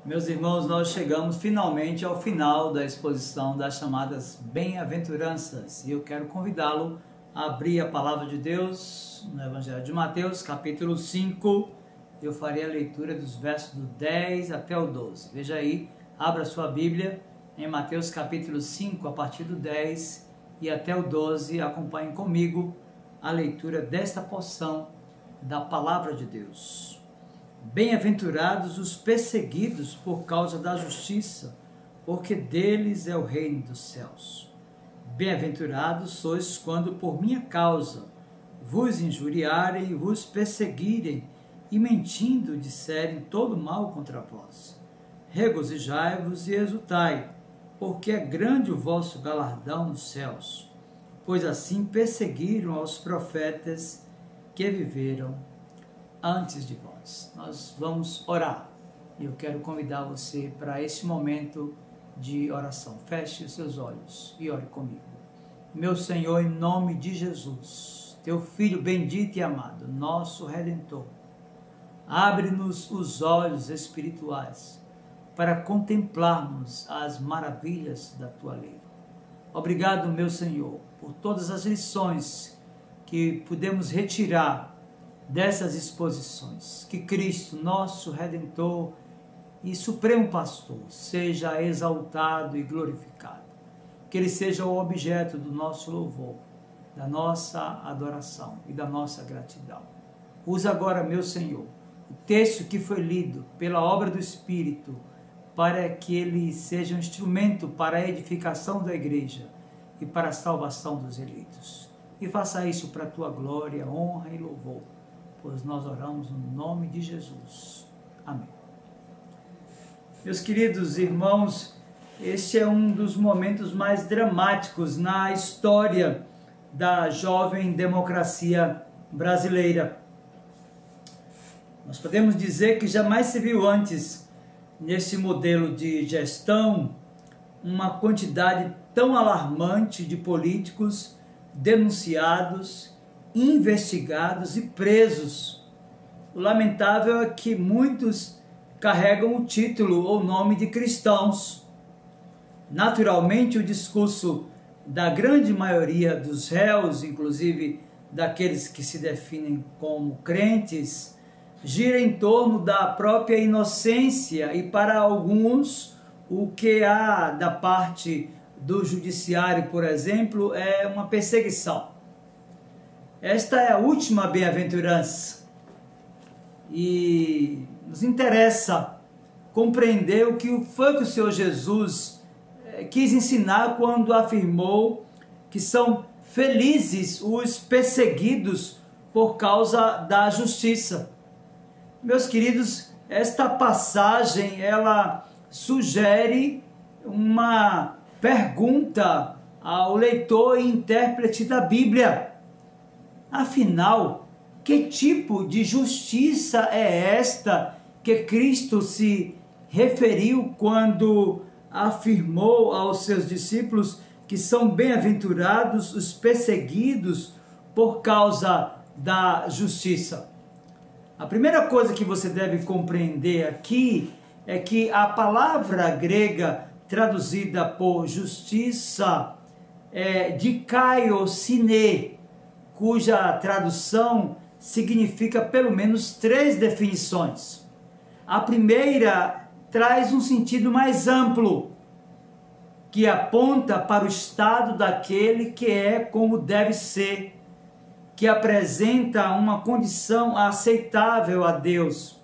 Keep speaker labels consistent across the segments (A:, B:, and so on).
A: Meus irmãos, nós chegamos finalmente ao final da exposição das chamadas bem-aventuranças e eu quero convidá-lo a abrir a palavra de Deus no Evangelho de Mateus, capítulo 5. Eu farei a leitura dos versos do 10 até o 12. Veja aí, abra sua Bíblia em Mateus capítulo 5, a partir do 10 e até o 12. Acompanhem comigo a leitura desta porção da palavra de Deus. Bem-aventurados os perseguidos por causa da justiça, porque deles é o reino dos céus. Bem-aventurados sois quando por minha causa vos injuriarem e vos perseguirem, e mentindo disserem todo mal contra vós. Regozijai-vos e exultai, porque é grande o vosso galardão nos céus, pois assim perseguiram aos profetas que viveram antes de vós. Nós vamos orar e eu quero convidar você para esse momento de oração. Feche os seus olhos e ore comigo. Meu Senhor, em nome de Jesus, teu Filho bendito e amado, nosso Redentor, abre-nos os olhos espirituais para contemplarmos as maravilhas da tua lei. Obrigado, meu Senhor, por todas as lições que pudemos retirar dessas exposições. Que Cristo, nosso Redentor e Supremo Pastor, seja exaltado e glorificado. Que Ele seja o objeto do nosso louvor, da nossa adoração e da nossa gratidão. Usa agora, meu Senhor, o texto que foi lido pela obra do Espírito, para que ele seja um instrumento para a edificação da igreja e para a salvação dos eleitos. E faça isso para a tua glória, honra e louvor, pois nós oramos no nome de Jesus. Amém. Meus queridos irmãos, este é um dos momentos mais dramáticos na história da jovem democracia brasileira. Nós podemos dizer que jamais se viu antes, nesse modelo de gestão, uma quantidade tão alarmante de políticos denunciados, investigados e presos. O lamentável é que muitos carregam o título ou nome de cristãos. Naturalmente, o discurso da grande maioria dos réus, inclusive daqueles que se definem como crentes, gira em torno da própria inocência e, para alguns, o que há da parte do judiciário, por exemplo, é uma perseguição. Esta é a última bem-aventurança e nos interessa compreender o que foi que o Senhor Jesus quis ensinar quando afirmou que são felizes os perseguidos por causa da justiça. Meus queridos, esta passagem ela sugere uma pergunta ao leitor e intérprete da Bíblia. Afinal, que tipo de justiça é esta que Cristo se referiu quando afirmou aos seus discípulos que são bem-aventurados os perseguidos por causa da justiça? A primeira coisa que você deve compreender aqui é que a palavra grega traduzida por justiça é dikaiosine, cuja tradução significa pelo menos 3 definições. A primeira traz um sentido mais amplo, que aponta para o estado daquele que é como deve ser, que apresenta uma condição aceitável a Deus.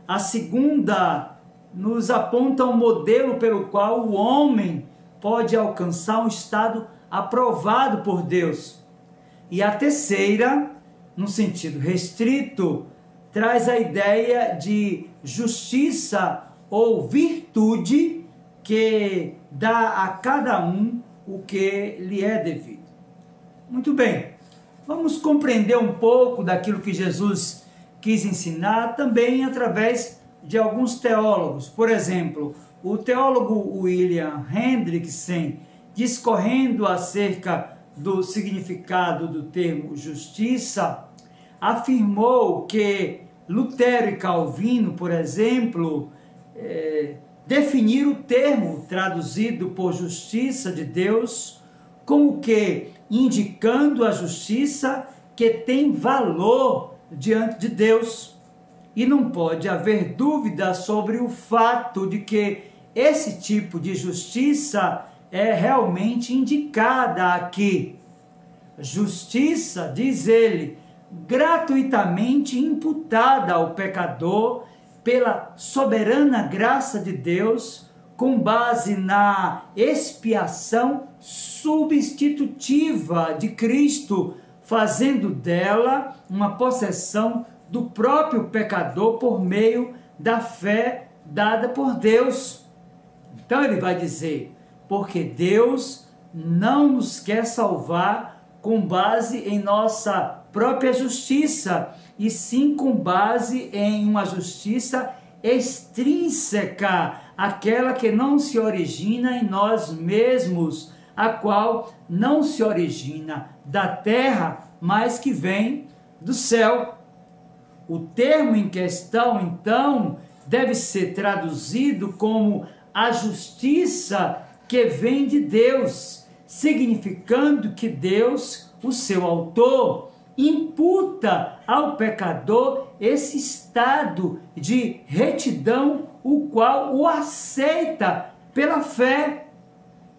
A: A segunda nos aponta um modelo pelo qual o homem pode alcançar um estado aprovado por Deus. E a terceira, no sentido restrito, traz a ideia de justiça ou virtude que dá a cada um o que lhe é devido. Muito bem, vamos compreender um pouco daquilo que Jesus quis ensinar também através de alguns teólogos. Por exemplo, o teólogo William Hendrickson, discorrendo acerca do significado do termo justiça, afirmou que Lutero e Calvino, por exemplo, definir o termo traduzido por justiça de Deus como que indicando a justiça que tem valor diante de Deus. E não pode haver dúvida sobre o fato de que esse tipo de justiça é realmente indicada aqui. Justiça, diz ele, gratuitamente imputada ao pecador pela soberana graça de Deus, com base na expiação substitutiva de Cristo, fazendo dela uma possessão do próprio pecador por meio da fé dada por Deus. Então ele vai dizer, porque Deus não nos quer salvar com base em nossa própria justiça, e sim com base em uma justiça extrínseca, aquela que não se origina em nós mesmos, a qual não se origina da terra, mas que vem do céu. O termo em questão, então, deve ser traduzido como a justiça que vem de Deus, significando que Deus, o seu autor, imputa ao pecador esse estado de retidão, o qual o aceita pela fé.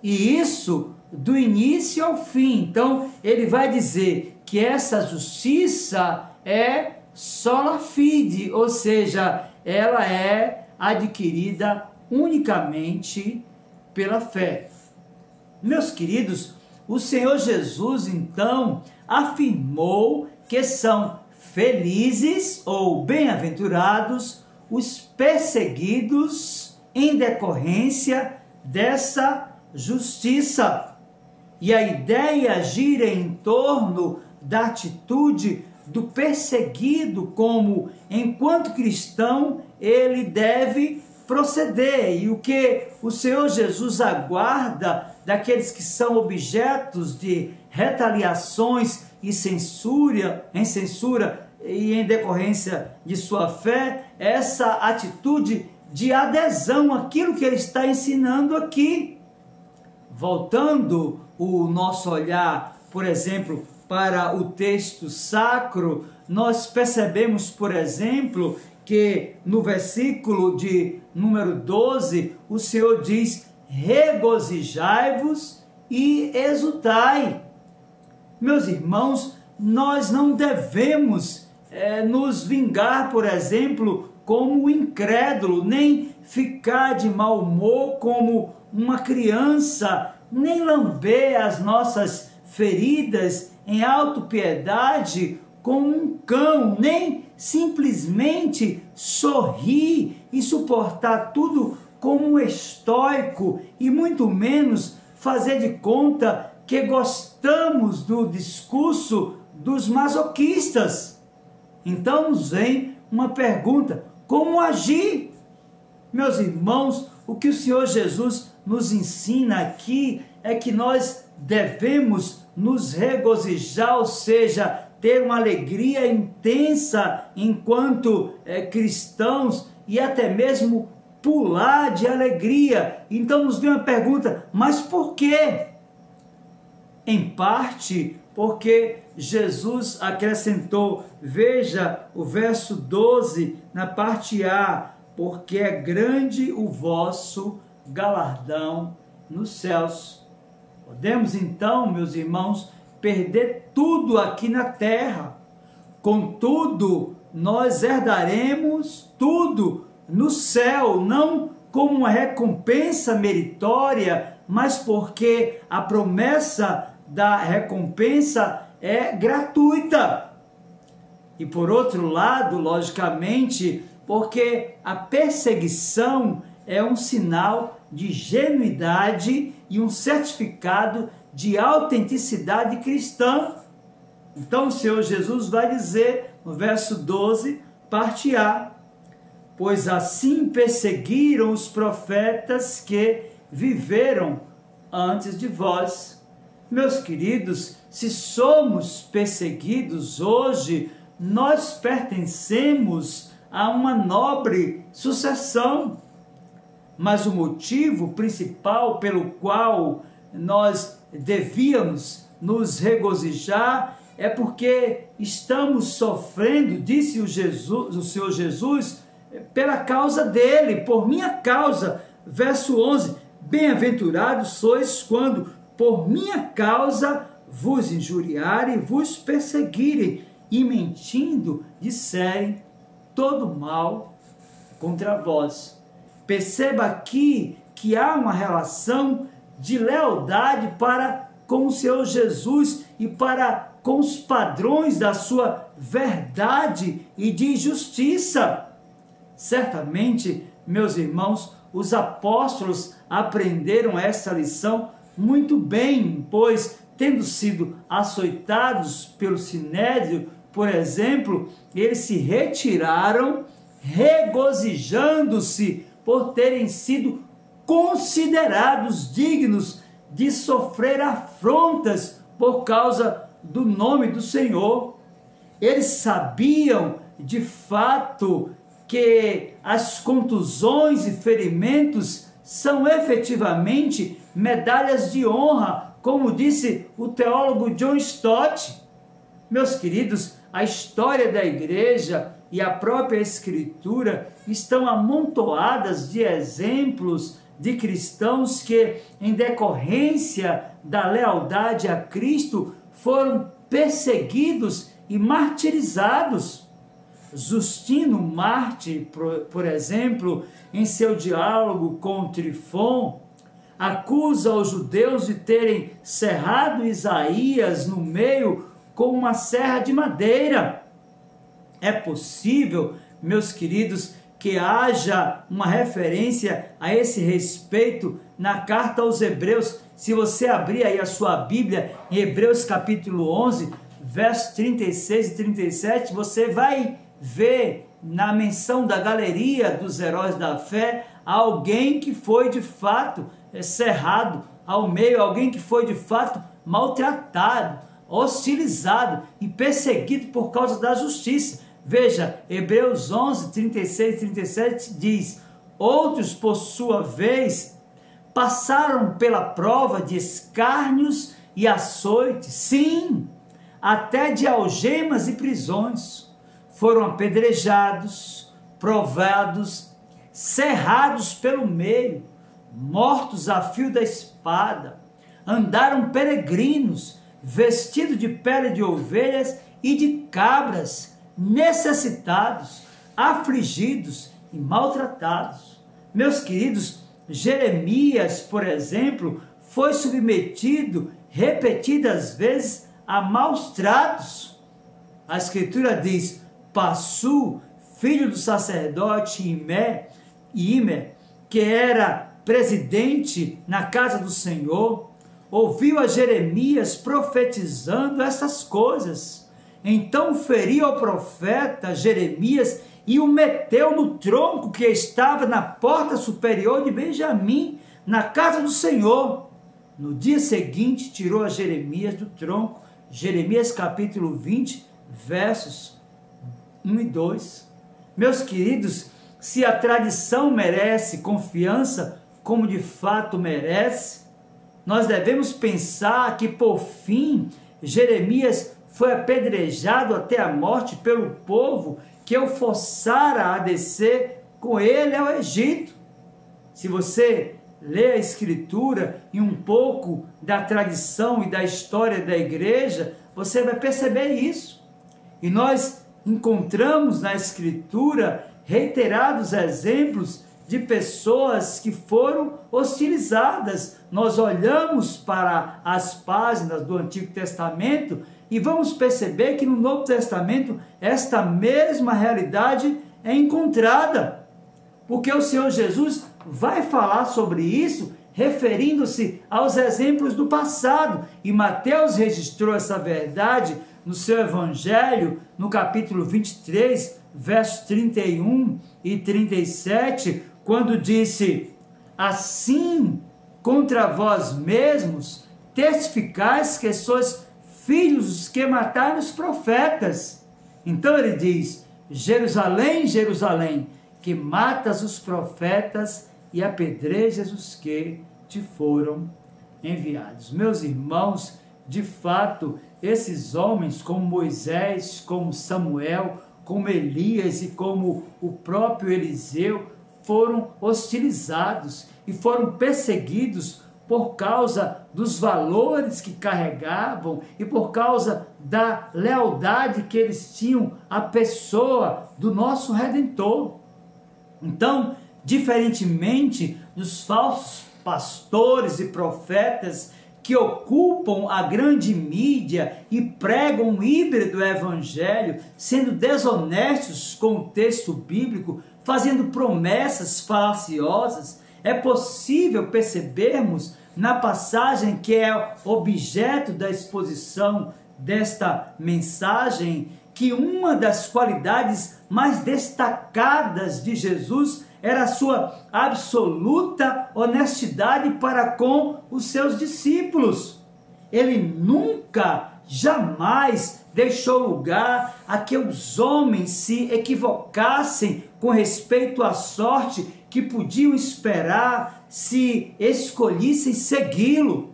A: E isso do início ao fim. Então, ele vai dizer que essa justiça é sola fide, ou seja, ela é adquirida unicamente pela fé. Meus queridos, o Senhor Jesus, então, afirmou que são felizes ou bem-aventurados os perseguidos em decorrência dessa justiça. E a ideia gira em torno da atitude do perseguido, como, enquanto cristão, ele deve proceder. E o que o Senhor Jesus aguarda daqueles que são objetos de retaliações e censura e em decorrência de sua fé, essa atitude de adesão àquilo que ele está ensinando aqui. Voltando o nosso olhar, por exemplo, para o texto sacro, nós percebemos, por exemplo, que no versículo de número 12, o Senhor diz: regozijai-vos e exultai. Meus irmãos, nós não devemos nos vingar, por exemplo, como o incrédulo, nem ficar de mau humor como uma criança, nem lamber as nossas feridas em autopiedade como um cão, nem simplesmente sorrir e suportar tudo como um estoico, e muito menos fazer de conta que gostamos do discurso dos masoquistas. Então nos vem uma pergunta: como agir? Meus irmãos, o que o Senhor Jesus nos ensina aqui é que nós devemos nos regozijar, ou seja, ter uma alegria intensa enquanto cristãos, e até mesmo pular de alegria. Então nos vem uma pergunta: mas por quê? Em parte porque Jesus acrescentou, veja o verso 12 na parte A: porque é grande o vosso galardão nos céus. Podemos então, meus irmãos, perder tudo aqui na terra, contudo, nós herdaremos tudo no céu, não como uma recompensa meritória, mas porque a promessa da recompensa é gratuita. E por outro lado, logicamente, porque a perseguição é um sinal de genuidade e um certificado de autenticidade cristã. Então o Senhor Jesus vai dizer no verso 12, parte A: pois assim perseguiram os profetas que viveram antes de vós. Meus queridos, se somos perseguidos hoje, nós pertencemos a uma nobre sucessão. mas o motivo principal pelo qual nós devíamos nos regozijar é porque estamos sofrendo, disse o Senhor Jesus, pela causa dele, por minha causa. Verso 11, bem-aventurados sois quando por minha causa vos injuriarem, vos perseguirem e mentindo disserem todo mal contra vós. Perceba aqui que há uma relação de lealdade para com o Senhor Jesus e para com os padrões da sua verdade e de justiça. Certamente, meus irmãos, os apóstolos aprenderam essa lição muito bem, pois, tendo sido açoitados pelo Sinédrio, por exemplo, eles se retiraram, regozijando-se por terem sido considerados dignos de sofrer afrontas por causa do nome do Senhor. Eles sabiam, de fato, que as contusões e ferimentos são efetivamente medalhas de honra, como disse o teólogo John Stott. Meus queridos, a história da igreja e a própria Escritura estão amontoadas de exemplos de cristãos que, em decorrência da lealdade a Cristo, foram perseguidos e martirizados. Justino Marte, por exemplo, em seu diálogo com Trifon, acusa os judeus de terem serrado Isaías no meio com uma serra de madeira. É possível, meus queridos, que haja uma referência a esse respeito na carta aos Hebreus. Se você abrir aí a sua Bíblia, em Hebreus capítulo 11, versos 36 e 37, você vai ver na menção da galeria dos heróis da fé alguém que foi de fato cerrado ao meio, alguém que foi de fato maltratado, hostilizado e perseguido por causa da justiça. Veja, Hebreus 11, 36 e 37 diz: outros, por sua vez, passaram pela prova de escárnios e açoites, sim, até de algemas e prisões. Foram apedrejados, provados, cerrados pelo meio, mortos a fio da espada. Andaram peregrinos, vestidos de pele de ovelhas e de cabras, necessitados, afligidos e maltratados. Meus queridos, Jeremias, por exemplo, foi submetido repetidas vezes a maus tratos. A Escritura diz: Passu, filho do sacerdote Imer, que era presidente na casa do Senhor, ouviu a Jeremias profetizando essas coisas. Então feriu ao profeta Jeremias e o meteu no tronco que estava na porta superior de Benjamim, na casa do Senhor. No dia seguinte, tirou a Jeremias do tronco. Jeremias capítulo 20, versos 1 e 2. Meus queridos, se a tradição merece confiança, como de fato merece, nós devemos pensar que, por fim, Jeremias foi apedrejado até a morte pelo povo que o forçara a descer com ele ao Egito. Se você lê a Escritura e um pouco da tradição e da história da igreja, você vai perceber isso. E nós encontramos na Escritura reiterados exemplos de pessoas que foram hostilizadas. Nós olhamos para as páginas do Antigo Testamento e vamos perceber que no Novo Testamento esta mesma realidade é encontrada, porque o Senhor Jesus vai falar sobre isso referindo-se aos exemplos do passado, e Mateus registrou essa verdade no seu Evangelho, no capítulo 23, versos 31 e 37, quando disse: assim contra vós mesmos testificais que sois filhos dos que mataram os profetas. Então ele diz: Jerusalém, Jerusalém, que matas os profetas e apedrejas os que te foram enviados. Meus irmãos, de fato, esses homens como Moisés, como Samuel, como Elias e como o próprio Eliseu foram hostilizados e foram perseguidos por causa dos valores que carregavam e por causa da lealdade que eles tinham à pessoa do nosso Redentor. Então, diferentemente dos falsos pastores e profetas que ocupam a grande mídia e pregam um híbrido evangelho, sendo desonestos com o texto bíblico, fazendo promessas falaciosas, é possível percebermos na passagem que é objeto da exposição desta mensagem que uma das qualidades mais destacadas de Jesus era a sua absoluta honestidade para com os seus discípulos. Ele nunca, jamais deixou lugar a que os homens se equivocassem com respeito à sorte que podiam esperar se escolhessem segui-lo.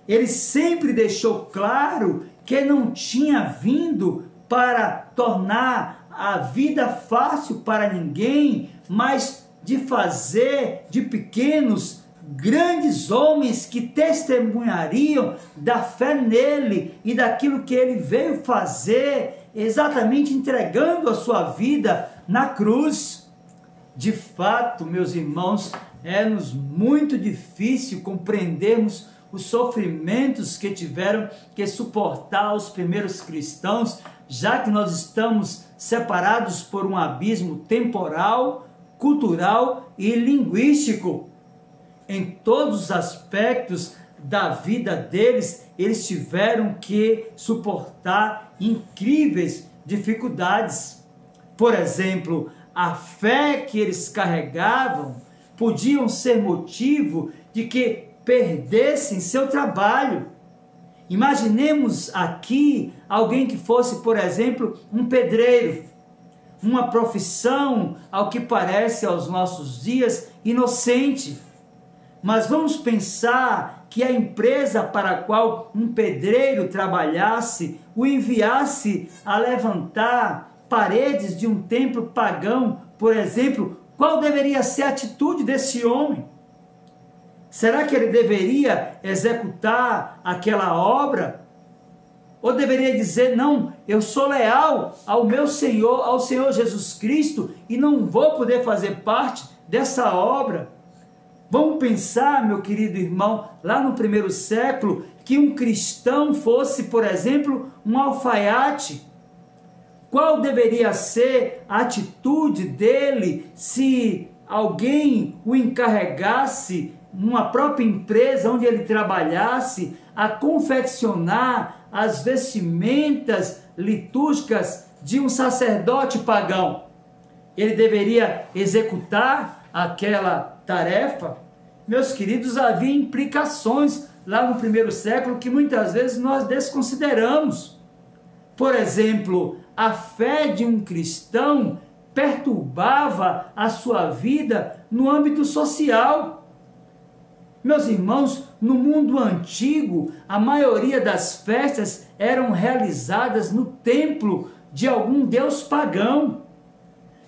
A: Ele sempre deixou claro que não tinha vindo para tornar a vida fácil para ninguém, mas de fazer de pequenos grandes homens que testemunhariam da fé nele e daquilo que ele veio fazer, exatamente entregando a sua vida na cruz. De fato, meus irmãos, é-nos muito difícil compreendermos os sofrimentos que tiveram que suportar os primeiros cristãos, já que nós estamos separados por um abismo temporal, cultural e linguístico. Em todos os aspectos da vida deles, eles tiveram que suportar incríveis dificuldades. Por exemplo, a fé que eles carregavam podiam ser motivo de que perdessem seu trabalho. Imaginemos aqui alguém que fosse, por exemplo, um pedreiro, uma profissão, ao que parece aos nossos dias, inocente. Mas vamos pensar que a empresa para a qual um pedreiro trabalhasse o enviasse a levantar paredes de um templo pagão, por exemplo, qual deveria ser a atitude desse homem? Será que ele deveria executar aquela obra? Ou deveria dizer, não, eu sou leal ao meu Senhor, ao Senhor Jesus Cristo, e não vou poder fazer parte dessa obra? Vamos pensar, meu querido irmão, lá no primeiro século, que um cristão fosse, por exemplo, um alfaiate. Qual deveria ser a atitude dele se alguém o encarregasse, numa própria empresa onde ele trabalhasse, a confeccionar as vestimentas litúrgicas de um sacerdote pagão? Ele deveria executar aquela tarefa? Meus queridos, havia implicações lá no primeiro século que muitas vezes nós desconsideramos. Por exemplo, a fé de um cristão perturbava a sua vida no âmbito social. Meus irmãos, no mundo antigo, a maioria das festas eram realizadas no templo de algum deus pagão.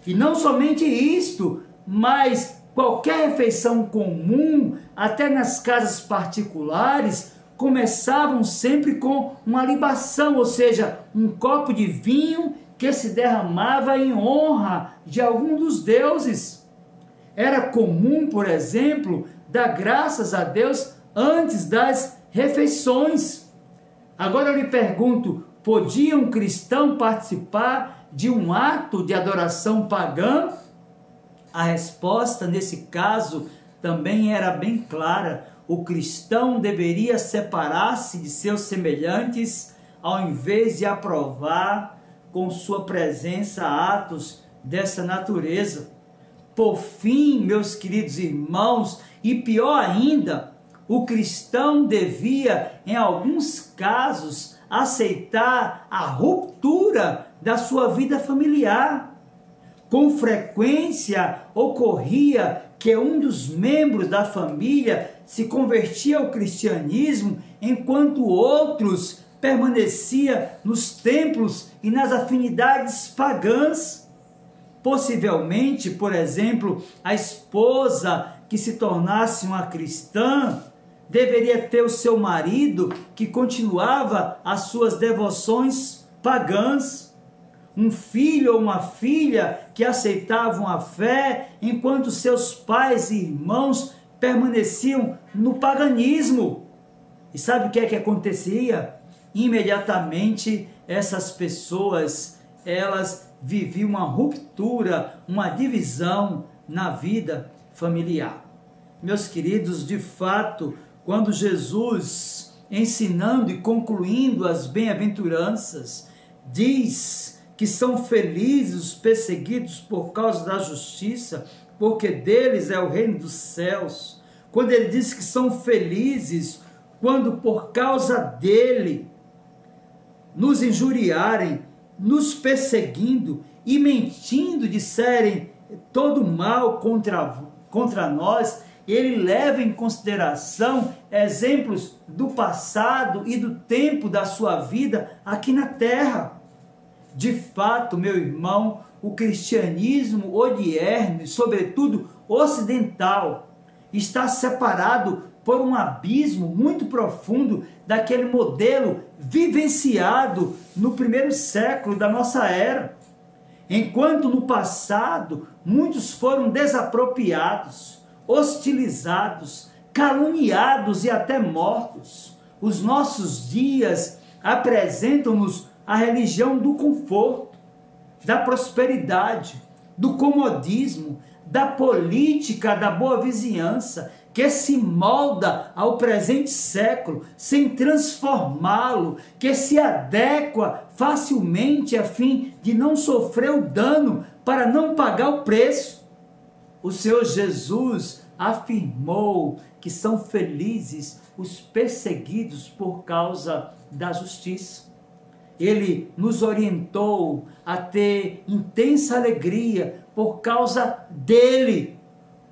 A: E não somente isto, mas qualquer refeição comum, até nas casas particulares, começavam sempre com uma libação, ou seja, um copo de vinho que se derramava em honra de algum dos deuses. Era comum, por exemplo, dar graças a Deus antes das refeições. Agora eu lhe pergunto, podia um cristão participar de um ato de adoração pagã? A resposta nesse caso também era bem clara. O cristão deveria separar-se de seus semelhantes ao invés de aprovar com sua presença atos dessa natureza. Por fim, meus queridos irmãos, e pior ainda, o cristão devia, em alguns casos, aceitar a ruptura da sua vida familiar. Com frequência ocorria que um dos membros da família se convertia ao cristianismo, enquanto outros permaneciam nos templos e nas afinidades pagãs. Possivelmente, por exemplo, a esposa que se tornasse uma cristã deveria ter o seu marido que continuava as suas devoções pagãs. Um filho ou uma filha que aceitavam a fé, enquanto seus pais e irmãos permaneciam no paganismo. E sabe o que é que acontecia? Imediatamente essas pessoas, elas viviam uma ruptura, uma divisão na vida familiar. Meus queridos, de fato, quando Jesus, ensinando e concluindo as bem-aventuranças, diz que são felizes os perseguidos por causa da justiça, porque deles é o reino dos céus. Quando ele diz que são felizes quando por causa dele nos injuriarem, nos perseguindo e mentindo disserem todo mal contra nós, ele leva em consideração exemplos do passado e do tempo da sua vida aqui na terra. De fato, meu irmão, o cristianismo odierno, sobretudo ocidental, está separado por um abismo muito profundo daquele modelo vivenciado no primeiro século da nossa era. Enquanto no passado muitos foram desapropriados, hostilizados, caluniados e até mortos, os nossos dias apresentam-nos a religião do conforto, da prosperidade, do comodismo, da política, da boa vizinhança, que se molda ao presente século, sem transformá-lo, que se adequa facilmente a fim de não sofrer o dano, para não pagar o preço. O Senhor Jesus afirmou que são felizes os perseguidos por causa da justiça. Ele nos orientou a ter intensa alegria por causa dele,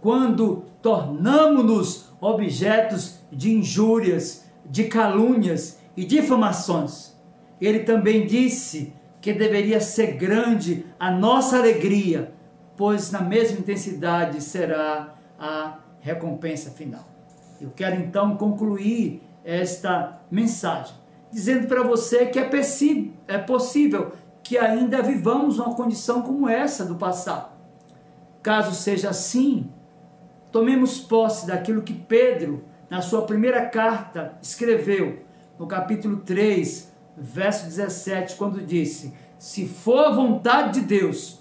A: quando tornamo-nos objetos de injúrias, de calúnias e difamações. Ele também disse que deveria ser grande a nossa alegria, pois na mesma intensidade será a recompensa final. Eu quero então concluir esta mensagem dizendo para você que é possível que ainda vivamos uma condição como essa do passado. Caso seja assim, tomemos posse daquilo que Pedro, na sua primeira carta, escreveu, no capítulo 3, verso 17, quando disse: se for a vontade de Deus,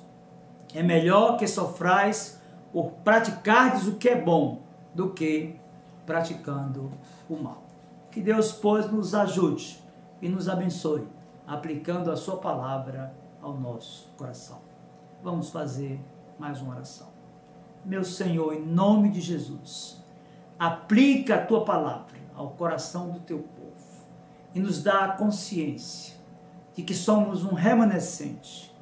A: é melhor que sofrais por praticardes o que é bom, do que praticando o mal. Que Deus, pois, nos ajude e nos abençoe, aplicando a sua palavra ao nosso coração. Vamos fazer mais uma oração. Meu Senhor, em nome de Jesus, aplica a tua palavra ao coração do teu povo e nos dá a consciência de que somos um remanescente,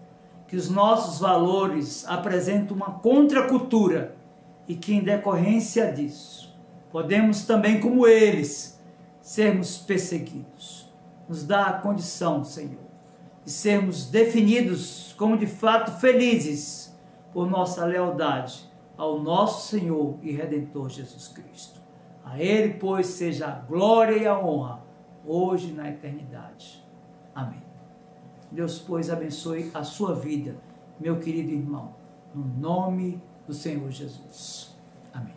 A: que os nossos valores apresentam uma contracultura e que, em decorrência disso, podemos também, como eles, sermos perseguidos. Nos dá a condição, Senhor, de sermos definidos como de fato felizes por nossa lealdade ao nosso Senhor e Redentor Jesus Cristo. A Ele, pois, seja a glória e a honra, hoje e na eternidade. Amém. Deus, pois, abençoe a sua vida, meu querido irmão, no nome do Senhor Jesus. Amém.